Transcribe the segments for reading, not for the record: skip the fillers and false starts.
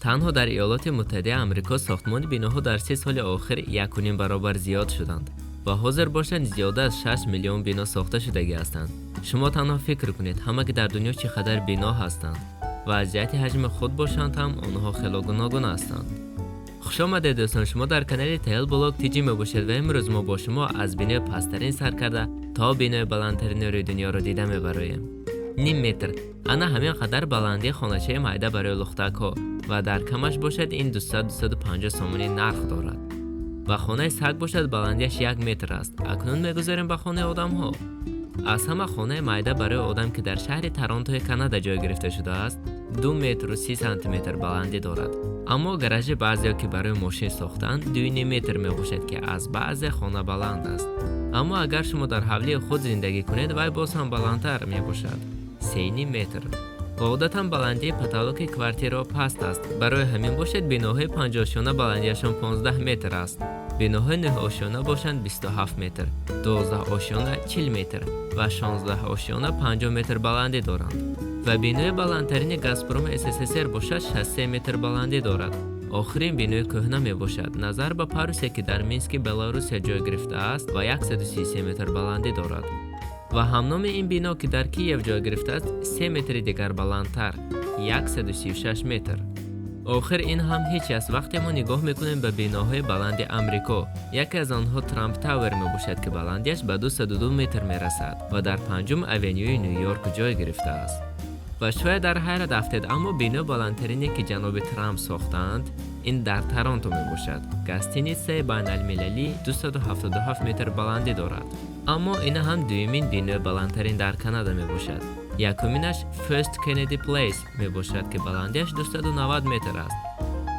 تنها در ایالات متحده آمریکا ساختمان بیناها در 3 سال آخر 1.5 برابر زیاد شدند و حاضر باشند زیاده از 6 میلیون بنا ساخته شدگی هستند. شما تنها فکر کنید همه که در دنیا چقدر بنا هستند و از جهت حجم خود باشند هم آنها خیلی گوناگون هستند. خوش آمدید دوستان، شما در کانال تیل بلاگ تیجی میباشید و امروز ما با شما از بینای پسترین سر کرده تا بینای بلندترین روی دنیا را دیده میبریم. نیم متر انا همین قدر بلندی خانچه مایده برای لختک ها و در کمش باشد این 200-250 سومونی نرخ دارد و خانه سگ باشد بلندیش 1 متر است. اکنون میگذاریم به خانه آدم ها. از همه خانه مایده برای آدم که در شهر تورنتو کانادا جای گرفته شده است 2 متر و 30 سانتی متر بلندی دارد. اما گراژ بعضیا که برای ماشین ساختند 2.5 متر می باشد که از بعض خانه بلند است. اما اگر شما در حولی خود زندگی کنید وای باز هم بلندتر می باشد 3.5 متر. و عادتا بلندی پتالوک کوارتیرا پست است. برای همین باشد بیناهای 5 آشیانه بلندیشان 15 متر است. بیناهای 9 آشیانه باشند 27 متر، 12 آشیانه 40 متر و 16 آشیانه 50 متر بلندی دارند. و بینای بلندترین گازپروم SSSR باشد 63 متر بلندی دارد. آخرین بینای کهنه می باشد نظر به پاروسی که در مینسک بلاروسیا جای گرفته است و 133 متر بلندی دارد. و همنام این بنا که در کیف جای گرفته است 3 متر دیگر بلندتر 136 متر. آخر این هم هیچ است. وقتی ما نگاه میکنیم به بیناهای بلند امریکا یکی از آنها ترامپ تاور می باشد که بلندیش به 202 متر می رسد و در 5 اونیوی نیویورک جای گرفته است. و شاید در حیرت افتید اما بنا بلندترینی که جناب ترامپ ساختند این در تورنتو می باشد. گستینیسه بین المللی 277 متر بلندی دارد. اما این هم دومین بنا بلندترین در کانادا می باشد. یکمینش فرست کندی پلیس می باشد که بلندیش 290 متر است.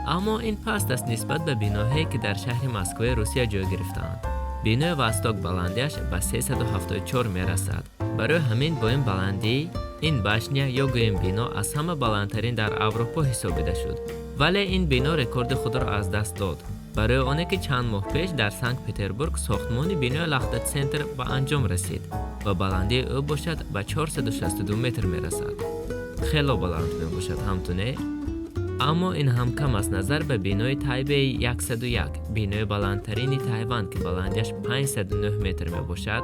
اما این پست است نسبت به بناهایی که در شهر مسکو روسیه جای گرفتند. بنای وستاک بلندیش به 374 می رسد. برای همین با این بلندی این باشنیا یا گویم بنا از همه بلندترین در اروپا حسابیده شد. ولی این بنا رکورد خود را از دست داد. برای آنه که چند ماه پیش در سنت پترزبورگ ساختمان بنای لختت سنتر به انجام رسید و بلندی او باشد به 462 متر می رسد. خیلی بلند می باشد همتونه. اما این هم کم است نظر به بنای تایبه 101 بنای بلندترین تایوان که بلندیش 509 متر می باشد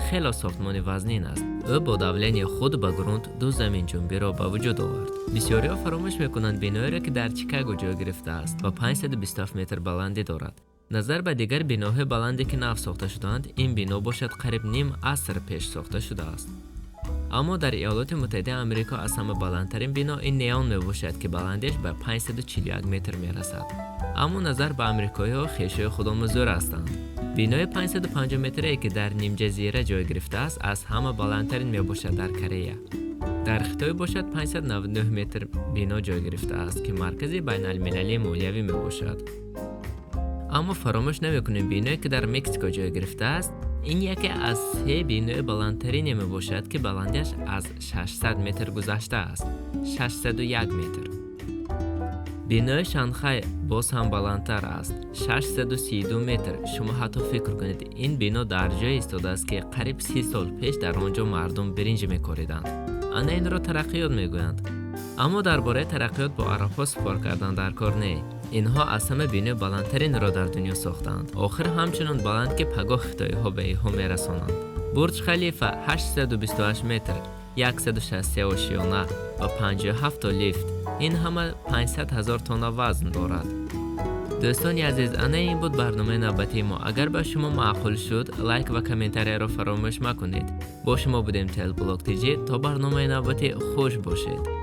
خیلی ساختمان وزنین است. او با دولنی خود به گروند 2 زمین جنبی را به وجود آورد. بسیاری ها فراموش میکنند بنایی را که در چیکاگو جای گرفته است و 527 متر بلندی دارد. نظر به دیگر بناهای بلندی که نو ساخته شدند این بنا باشد قریب نیم عصر پیش ساخته شده است. اما در ایالات متحده آمریکا از همه بلندترین بنا این نیان می باشد که بلندیش به 541 متر می رسد. اما نظر به آمریکایی ها خیشای خودم زور هستند. بنای 550 متری که در نیم جزیره جای گرفته است از همه بلندترین می باشد در کره. در خطای باشد 599 متر بنا جای گرفته است که مرکزی بین المللی مولوی می باشد. اما فراموش نمیکنیم بنایی که در مکزیکو جای گرفته است این یکی از 3 بنای بلندترین می باشد که بلندیش از 600 متر گذشته است. 601 متر. بنای شانگهای باز هم بلندتر است. 632 متر. شما حتی فکر کنید این بنا در جای ایستاده است که قریب 30 سال پیش در آنجا مردم برنج می‌کاریدند. آنها این را ترقیات میگویند. اما درباره ترقیات با عرب‌ها سپار کردن در کار نه. اینها از همه بنای بلندترین را در دنیا ساختند. آخر همچنان بلند که پگاه خطایی‌ها به اینها میرسانند. برج خلیفه 828 متر، 163 آشیانه و 57 تا لیفت. این همه 500,000 تن وزن دارد. دوستان عزیز این بود برنامه نوبتی ما. اگر به شما معقول شد لایک و کامنتاری را فراموش مکنید. با شما بودیم تیل بلاگ تیجی تا برنامه نوبتی خوش باشید.